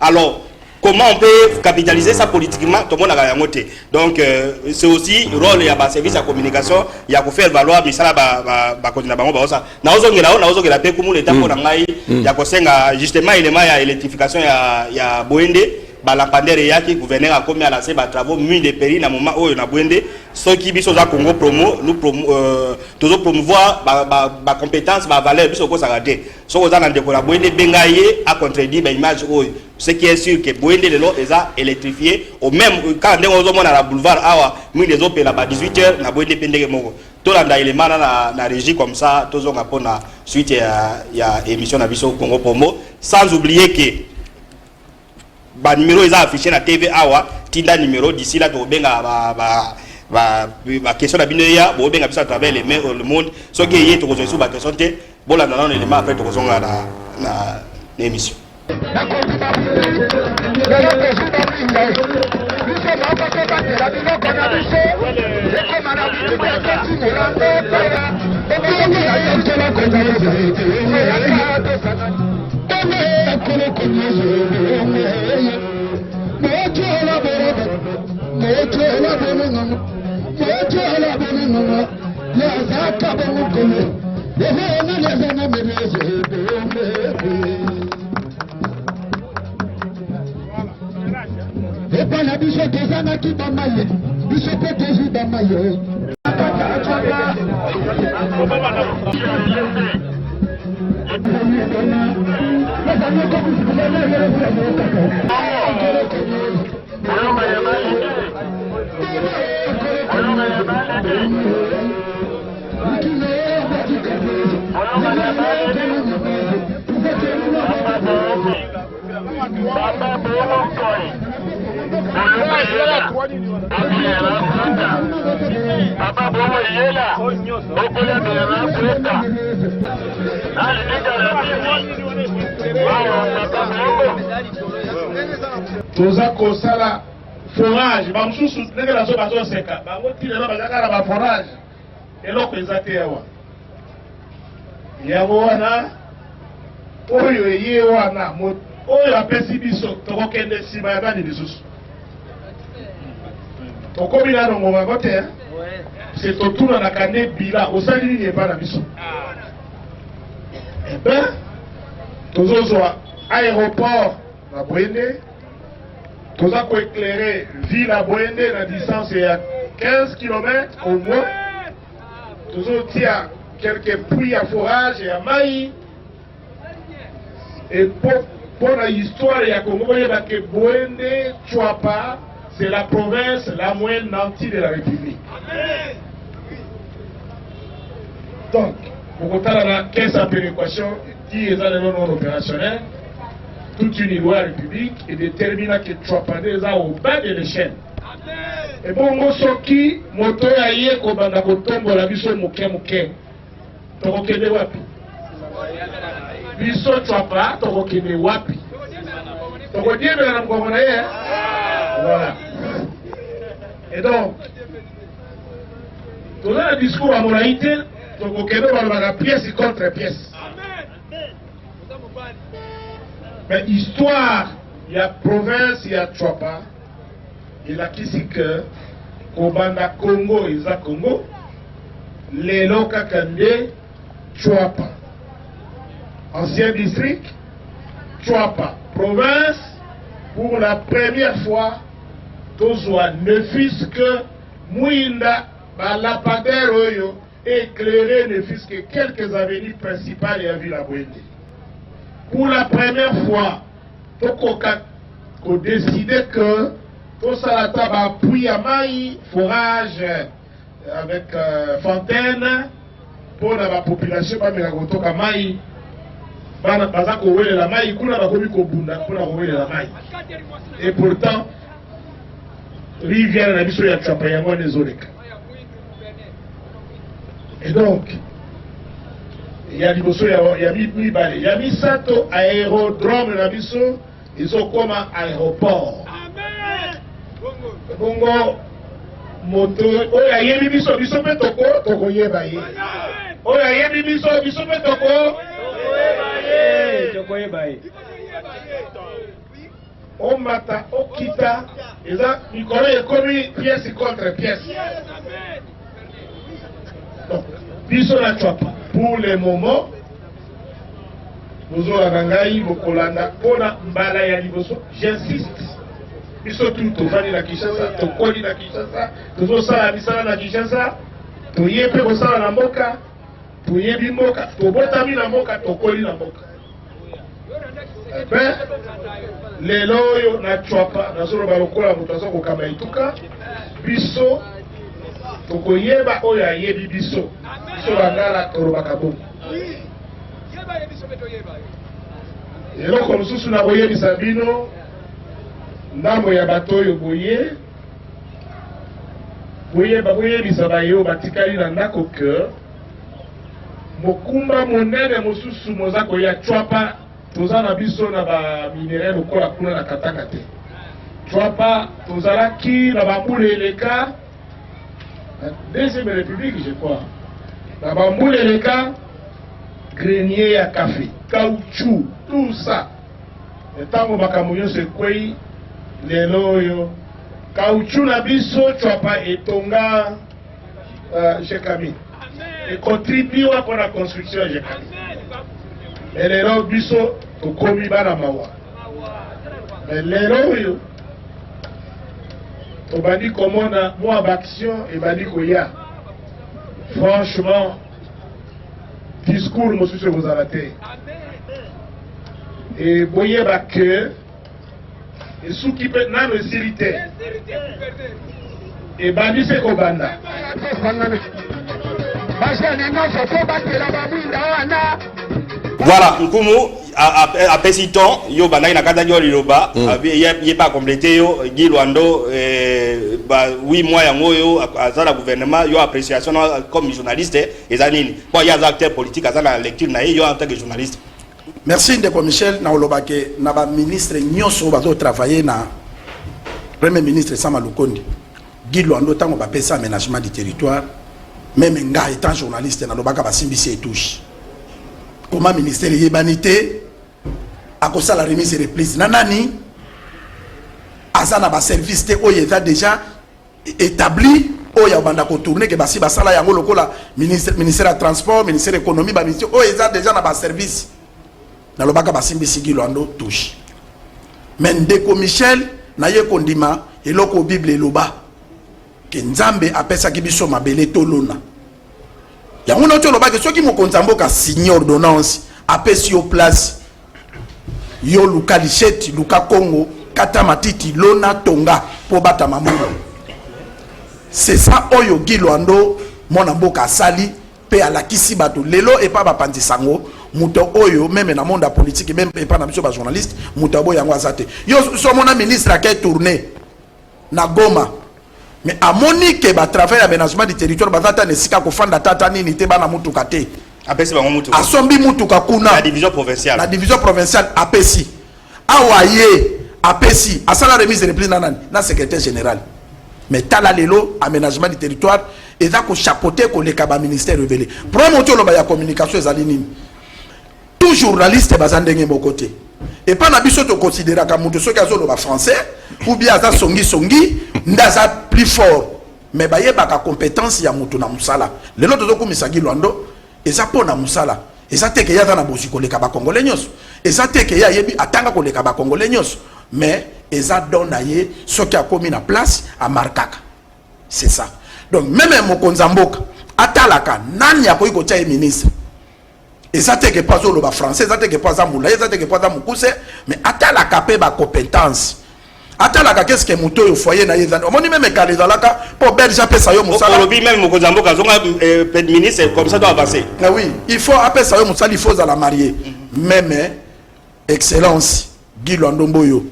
alors, comment on peut capitaliser ça politiquement? Tout le monde a noté. Donc, c'est aussi le rôle de la service à communication. Il y a faire valoir, mais ça, justement, il y a l'électrification, il y a Boende. Balampandere yaki gouverneur a commis à la CEBA travaux mis de péri na moment où on a Boende. Ceux qui biso za Congo promo, nous toujours promouvoir ba compétence, ba valeur, biso ko s'arrêter. So aux dans décor Boende bengaye a contredit ba image où ce qui est sûr que Boende le lot est électrifié au même quand on a la boulevard awa mis les autres là bas 18h na Boende pendeke moko. Tout l'anda élément na régie comme ça, tous on a pour la suite il y a émission na biso Congo promo sans oublier que ba numéro est affiché na TV awa tinda numéro d'ici là to benga ba question na binoya bo benga bisa à travers le monde ce qui est to ko ba question te bola na non élément après to ko zonga na émission toza kosala forage bamususu ndenge bazoseka bango ntina bazaka na baforage eloko eza te awa yango wana oyo eye wana oyo apesi biso tokokende nsima ya bani lisusu tokomi nano ngongango te se totunanaka nde bila osali nini epa na biso ebe tozozwa aéroport na Boende toza koéclairer ville à Boende na distance ya 15 km au moins tozotia quelques puits à forage ya mai et pour la histoire ya Congo boyeba ke Boende Chwapa c'est la province la moins nantie de la République. Donc pour kotala na caisse à péréquation qui est non opérationnel, toute une loi république et détermine que Chwapande est au bas de l'échelle. Et bon, soki moto ya ye ko banda ko tombola biso moke moke. Toko kende wapi? Biso Chwapa toko kende wapi? Toko diebe na mkongo na ye. Voilà. Et donc, tout le discours à moralité, toko kende ba pièce contre pièce. Mais histoire, il y a province, il y a Chwapa, il y a Kisike, Kobanda Congo, il y a Congo, les Lokakande, Chwapa. Ancien district, Chwapa. Province, pour la première fois, tous ne fût que Mouinda, lampadaire oyo, éclairer ne fût que quelques avenues principales et à Villa Bouende. Pour la première fois, on a décidé que tout ça a appuyé à maï, forage avec fontaine pour la population, pas la maï. Et pourtant, rivière la mission ya Tchapayango des Oleka. Et donc, il y a mis Sato aérodrome la mission, ils sont comme un aéroport. Bongo, moto, oya yebi biso pe toko yeba ye. Oya yebi biso pe toko yeba ye. On mata, on quitta, et ça, Nicolas est commis pièce contre pièce. Donc, biso la chouapa. Pour le moment, nous avons j'insiste. Biso tout tofani na Kinshasa, tokoli na Kinshasa, tozosala misala na Kinshasa, toyepe kosala na mboka, toyebi mboka, tobotami na mboka, tokoli na mboka. Ben, lelo oyo na chwapa, nasolo balokola mutaso kokama ituka, biso, tokoyeba oyo ayebi biso, biso bangala torobaka bongo. Eloko mosusu na boyebisa bino, ndambo ya bato oyo boyebisa bayo batikali na ndako ke mokumba monene mosusu moza koya chwapa toza na biso na ba minere lokola kuna na katanga te. Chwapa tozalaki na bambula eleka la deuxième république je crois. Na bambula eleka grenier ya café, caoutchouc, tout ça. Etango makambo nyonso ekwei lelo oyo caoutchouc na biso chwapa etonga Jekami. Et contribue pour la construction de Jekami. Et les gens biso tokomi bana mawa. Mais les gens on va dire comment on a moi d'action et va dire qu'il y a franchement discours monsieur se vous arrêtez. Et voyez que et ceux qui peut n'a le sérité et bandi c'est kobanda. Voilà, Nkumu, à Pessiton, yo bandai na kata yo liloba, y pas complété yo, Guy Luando, 8 mois yango yo, à la gouvernement, yo appréciation comme journaliste, et zanini. Bon, y a des acteurs politiques, à la lecture na yo en tant que journaliste. Merci Ndeko Michel, na olobake, na ba ministre nyonso bazo travailler na premier ministre Sama Lukondi. Guy Luando tango ba pesa aménagement du territoire, même nga étant journaliste na lobaka ba simbisi et touche. Comment ministère de l'Humanité a causé la remise et reprise nanani azana ba service te oyo déjà établi oyo banda ko tourner que basi basala yango lokola ministère de transport ministère de l'économie ba ministère oyo déjà na ba service na lobaka basimbi sigi Luando touche mais Ndeko Michel na ye kondima eloko bible eloba ke nzambe apesa ki biso mabele tolona. Yango na tolo ba ke soki mokonza mboka signer ordonnance apesi yo place yo luka licheti luka Congo kata matiti lona tonga po bata mamungu. C'est ça oyo Guy Luando mona mboka sali pe alakisi bato lelo e pa bapandi sango muto oyo même na monde politique même pas na biso ba journaliste muto boy yango azate yo so mona ministre a tourné na Goma. Mais à Monique, ba travail aménagement du territoire, bazata nesika ko fanda tata nini te bana mutuka te. Apesi bango mutuka. Asombi mutuka kuna. La division provinciale. La division provinciale apesi. Awaye apesi. Asala remise de reprise nanani na secrétaire général. Mais tala lelo aménagement du territoire et ça ko chapeauter ko le kaba ministère rebelle. Promotion lo ba ya communication ezali nini. Tout journaliste bazandenge mo côté. Et pas na biso to considérer ka mutu soki azolo ba français ou bien aza songi ndaza plus fort mais ba yeba ka compétence ya mutu na musala lelo to kumisa Guy Luando eza pona musala eza teke ya na bosi ko leka ba congolais nyos eza teke ya yebi atanga ko leka ba congolais nyos mais eza don na ye soki akomi na place a markaka C'est ça. Donc même Mokonzamboka, atalaka, nani akoyi kotia ministre. Et ça te que pas le français, ça te que pas ça moula, ça te que pas ça moukuse, mais atalaka pe ba compétence. Atalaka qu'est-ce que muto yo foyer na yezan. On dit même calé dans la ka pour belge apé ça yo musala. Au même Mokonzamboka zonga ministre comme ça doit avancer. Ah oui, il faut apé ça yo musala, il faut à la marier. Même excellence Guy Lwandomboyo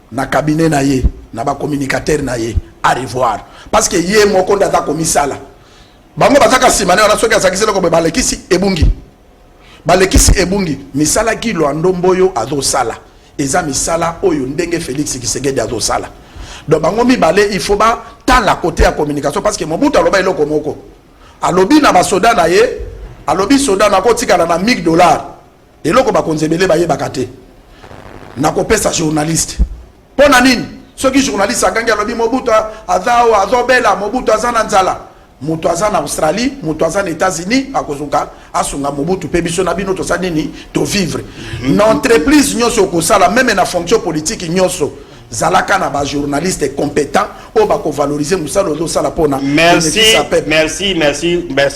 na cabinet na ye, na ba communicateur na ye, à revoir. Parce que yé moko ndata komisala. Bango bataka simane on a soki asakisela ko balekisi ebungi. Balekisi ebungi misala Guy Lwandomboyo azo sala. Eza misala oyo ndenge Félix Tshisekedi azo sala. Donc bango mi balé il faut ba tant la côté à communication parce que Mobutu aloba iloko moko. Alobi na ba soda na ye, alobi soda na ko tika na $1000. Eloko ba konzebele ba ye bakate. Na ko pesa journaliste. Pona nini? Soki journaliste akangi alobi Mobutu azao azobela Mobutu azana nzala. Moto azana Australie, moto azana États-Unis akozuka asunga Mobutu pe biso na bino to sa nini to vivre. L'entreprise nyoso ko sala même na fonction politique nyoso zalaka na ba journaliste compétent o ba ko valoriser musalo do sala pona. Merci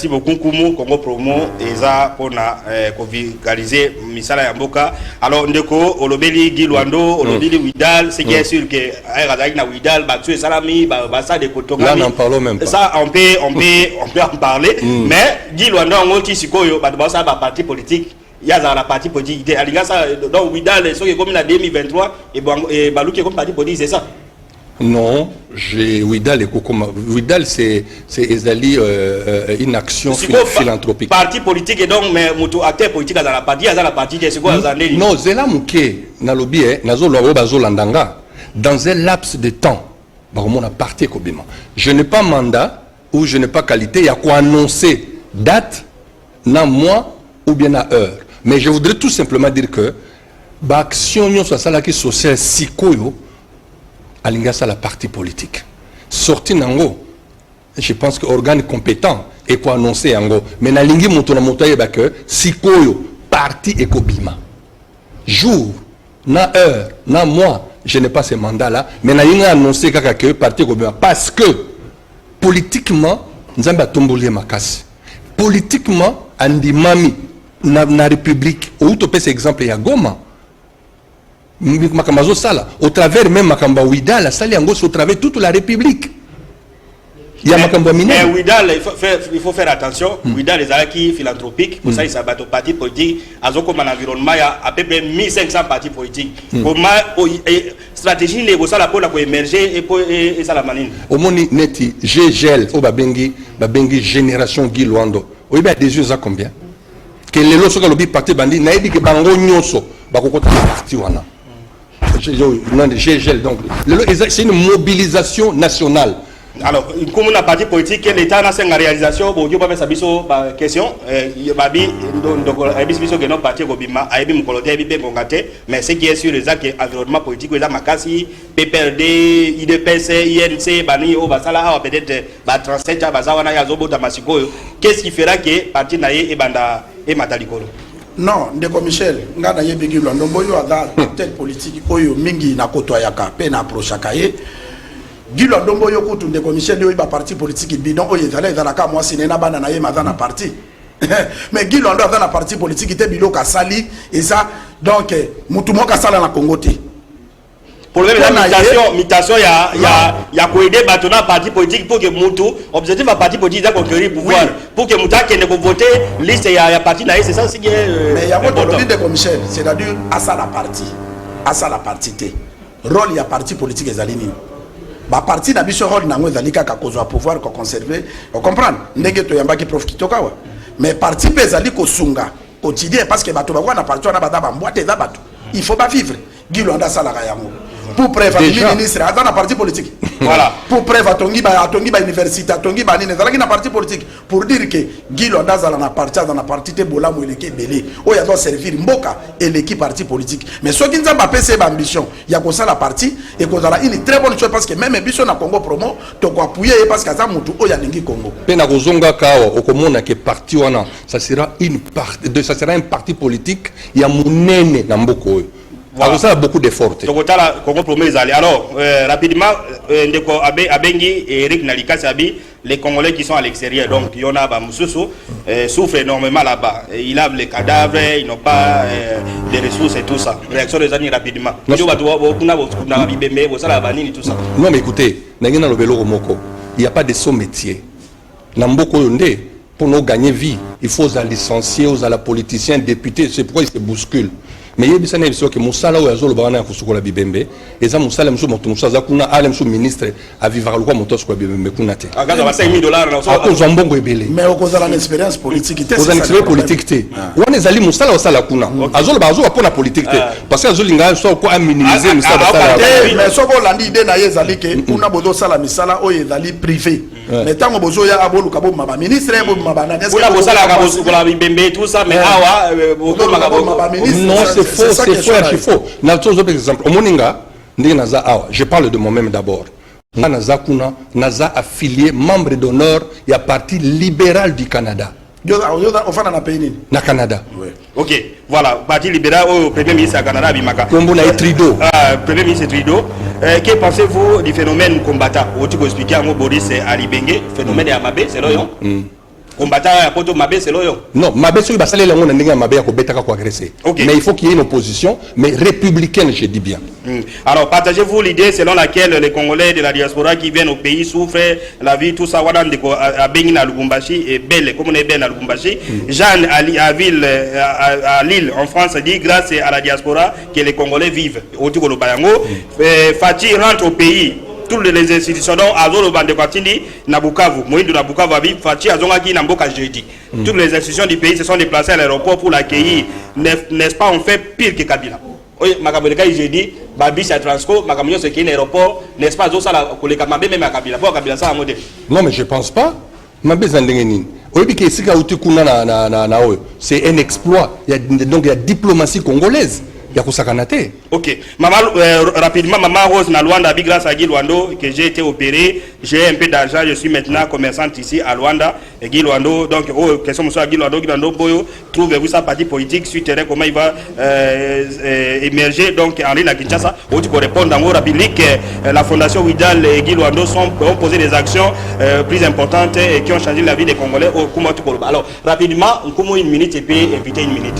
beaucoup Kumu Congo Promo eza pona ko vulgariser misala ya mboka. Alors ndeko olobeli Guy Lwando, olobeli Widal, c'est bien sûr que ayrazaki na Widal ba tu salami ba ça de kotonga. Là n'en parlons même pas. Ça on peut en parler mais Guy Lwando ngoti sikoyo ba ba ça ba parti politique. Il y a la partie politique. Donc, Widal, ce qui est comme la 2023, et Balou qui est comme parti politique, c'est ça? Non, Widal et Kokoma. Widal, c'est une action philanthropique. Parti politique et donc, mais acteur politique dans la partie, c'est quoi? Non, Zela Mouké, Nalobi, Nazolo Landanga, dans un laps de temps, on a parti Kobima. Je n'ai pas mandat ou je n'ai pas qualité, il y a quoi annoncer date, na mois ou bien à heure. Mais je voudrais tout simplement dire que l'action sociale sikoyo alingasa la partie politique. Sorti nango, je pense que organe compétent et quoi annoncer yango. Mais na lingi motona motaye ba que sikoyo parti ekobima. Jour, na heure, na mois, je n'ai pas ce mandat là, mais na lingi annoncer kaka que parti ekobima parce que politiquement nzamba tomboli makasi. Politiquement andimami na République ou tu peux cet exemple il y a Goma Makamazo Sala au travers même Makamba Widal Sali Ango au travers toute la République il y a Makamba Miné. Mais Widal il faut faire attention. Widal les acquis philanthropiques pour ça il s'abat au parti politique azo comme un environnement il y a à peu près 1500 partis politiques. Comment stratégie les ça la pour la émerger et ça la manine. Au moni neti GGL au babengi génération Guy Lwando. Oui ben des yeux à combien? Que les lois sont parti bandi na dit que bango nyoso bakokota parti wana donc c'est une mobilisation nationale. Alors comme on a parti politique l'état na senga réalisation bon yo pas faire biso question babi donc biso que non parti kobima ayebi mukolote ayebi ngate mais ce qui est sûr les actes environnement politique eza makasi PPRD IDPS INC bani o basala peut-être ba 37 ya bazawana ya zobota masikoyo qu'est-ce qui fera que parti naye e banda et Matalikolo. Non, ndeko Michel, ngana yebi Guy Lwandomboyo ada tête politique oyo mingi na kotoyaka pe na approchaka ye. Guy Lwandomboyo kutu ndeko Michel yo ba parti politique bidon oyo ezala ezala ka moi sinena bana na ye mazana parti. Mais Guy Lwando ada na parti politique te biloka sali et ça donc mutu moka sala na Congo te. Problème la mutation ya ko aider batona parti politique pour que mutu objectif à parti politique da conquérir pouvoir pour que mutu kende ko voter liste ya parti na c'est ça c'est mais ya votre liste de Michel c'est-à-dire à ça la parti té rôle ya parti politique ezali nini ba parti na biso rôle nango ezali kaka kozwa pouvoir ko conserver on comprendre ndenge to yamba ki prof kitoka wa mais parti pe ezali ko sunga quotidien parce que bato ba na parti wana bata ba mboite za bato il faut pas vivre Guy Lwando sala ka yango pour prévoir le ministre dans la partie politique. Voilà. Pour prévoir Tongi ba université, Tongi ba nini dans la partie politique pour dire que Guy Lwando dans la partie te bola mo eleke belé. O ya doit servir mboka et l'équipe parti politique. Mais ce qui nous a pas c'est ambition, il y a comme ça la partie et qu'on a une très bonne chose parce que même ambition na Congo promo to ko appuyer parce que ça mutu o ya lingi Congo. Pena kozonga kao okomona ke parti wana ça sera un parti politique ya munene na mboko. Voilà. Ça a beaucoup d'efforts. Alors, rapidement, Abengi et Eric Nalika Sabi, les Congolais qui sont à l'extérieur, donc il y en a Moussoussou, souffrent énormément là-bas. Ils lavent les cadavres, ils n'ont pas de ressources et tout ça. Réaction des années rapidement. Non, mais écoutez, il n'y a pas de saut métier. Pour nous gagner vie, il faut aux licenciés, aux politiciens, députés, c'est pourquoi ils se bousculent. Mais il y a des gens qui sont là où ils ont le baran pour la bibembe et ça musa lemso moto musa za kuna ale mso ministre a vivre quoi moto sur bibembe kuna te agaza ba $5,000 na so ko zambongo ebele mais ko za l'expérience politique te ko za l'expérience politique te wana ezali musala osala kuna azolo ba azo pona politique te parce que azoli nga so ko minimiser musala sala mais so ko landi ide na yezali ke kuna bozo sala misala o yezali privé mais tango bozo ya abolu kabo maba ministre bo maba na est-ce que bozo sala kabo ko la bibembe tout ça mais awa bozo maba ministre non c'est faux, c'est faux. Je parle de moi-même d'abord. Naza affilié, membre d'honneur, il y a Parti libéral du Canada. Na Canada. Ok, voilà, Parti libéral au Premier ministre du Canada, Bimaka. Trudeau. Premier ministre Trudeau. Que pensez-vous du phénomène combattant? Tu peux expliquer à moi, Boris Ali Bengue, phénomène Amabe, c'est là, combattant à Poto Mabé, c'est l'oyo. Non, Mabé, c'est le monde Mabé à agresser. Mais il faut qu'il y ait une opposition, mais républicaine, je dis bien. Alors, partagez-vous l'idée selon laquelle les Congolais de la diaspora qui viennent au pays souffrent la vie, tout ça, à Bengina, à Lubumbashi, et Belle, comme on est bien à Lubumbashi. Jeanne, à Lille, en France, dit grâce à la diaspora que les Congolais vivent. Au Tigolo Bayango, Fatih rentre au pays. Toutes les institutions dont Azolo Bandekwatindi, Nabukavu, Moïdou Nabukavu, Fatih Azongaki, Namboka jeudi. Toutes les institutions du pays se sont déplacées à l'aéroport pour l'accueillir. N'est-ce pas, on fait pire que Kabila? Oui, Makabeleka, j'ai dit, Babis à Transco, Makamio, c'est qu'il y a un aéroport, n'est-ce pas, Zosa, la Mabé, même à Kabila, pour Kabila, ça a modèle. Non, mais je ne pense pas. Mabé Zandengenin. C'est un exploit. Donc il y a diplomatie congolaise. Ok. Maman, rapidement, Maman Rose na Luanda, grâce à Guy Luando, que j'ai été opéré. J'ai un peu d'argent, je suis maintenant commerçante ici à Luanda. Et Guy Luando, donc, question monsieur Guy Luando, Boyo, trouvez-vous sa partie politique sur terrain, comment il va émerger. Donc, Henri Nakinchasa, où tu peux répondre dans le public, la fondation Widal et Guy Luando ont posé des actions plus importantes et qui ont changé la vie des Congolais au Kumatu Koloba. Alors, rapidement, comment une minute et puis inviter une minute.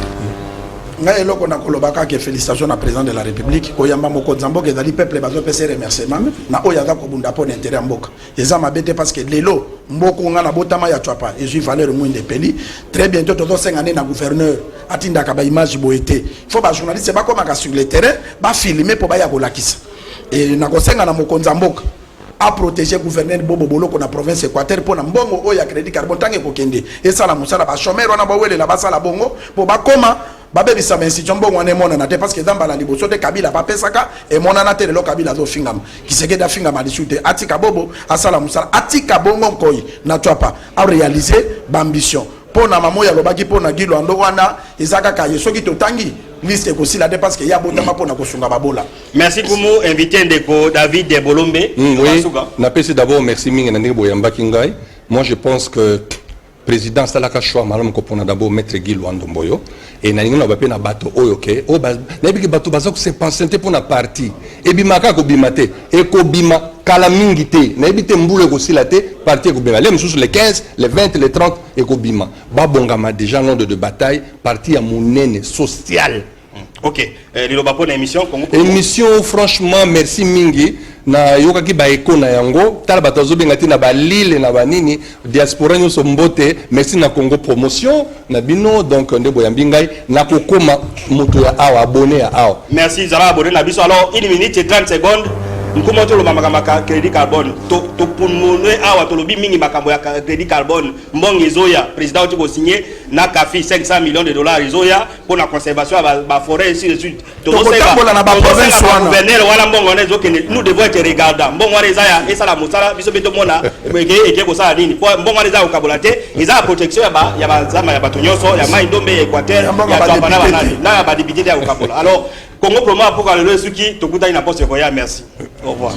Ngai eloko na kolobaka ke félicitations à président de la République koyamba moko Zamboka ezali peuple bazo pesa remerciement na oya za kobunda po intérêt mboka eza mabete parce que lelo mboko nga na botama ya twapa ezui valeur mwinde peli très bientôt toto 5 années na gouverneur atinda ka ba image boete faut ba journaliste ba komaka sur le terrain ba filmer po ba ya kolakisa et na kosenga na mokonza mboka a protéger gouverneur Bobo Boloko na province Équateur pour na mbongo oya crédit carbone tange kokende et ça la musala ba chômeur wana ba wele la basala bongo po ba koma babebi sa institution bongo wana mona na te parce que dans bala liboso te Kabila pa pesaka et mona na te le Kabila zo fingam kiseke da fingam alisute atika bobo asala musala atika bongo koi na twapa a réaliser ambition pona mamoya lobaki pona Gilo ando wana ezaka ka yesoki totangi liste aussi la parce que ya botama pona kosunga babola. Merci Kumu, invité Ndeko David de Bolombe. Oui, na pesi d'abord merci mingi na ndebo yamba kingai. Moi je pense que président Salaka Choua malam ko pona d'abord maître Guy Luando Mboyo et na ninga ba pe na bato oyoke o ba na biki bato bazo ko se penser pour na parti et bimaka ko bimate et ko bima kala mingi te na ebite mbule ko silate parti ko bima les mususu les 15 les 20 les 30 et ko bima ba bongama déjà nom de bataille parti à monene social. Ok, liloba pona émission émission franchement merci mingi na yokaki ba eko na yango tala bato azobenga te na ba Lille na ba nini diaspora nyonso mbote merci na Congo promotion na bino donc ndebo ya mbingai na kokoma moto ya awa abonné ya awa merci zala abonné na biso alors 1 minute et 30 secondes nkumo to lo makamaka crédit carbone to pulmonwe awa to lobi mingi makambo ya crédit carbone mbongo izoya président oti ko signer na kafi 500 millions de dollars izoya pour la conservation ba forêt ici de suite to kotambola na ba province wana gouverneur wana mbongo na ezokene nous devons être regardants mbongo wana ezaya esala musala biso beto mona eke ko sala nini po mbongo wana ezaya okabola te ezaya protection ya ba zama ya bato nyonso ya mai ndombe Équateur ya twapana banani na ba député ya okabola alors Congo promo pour le suki to kuta ina poste koya merci au revoir.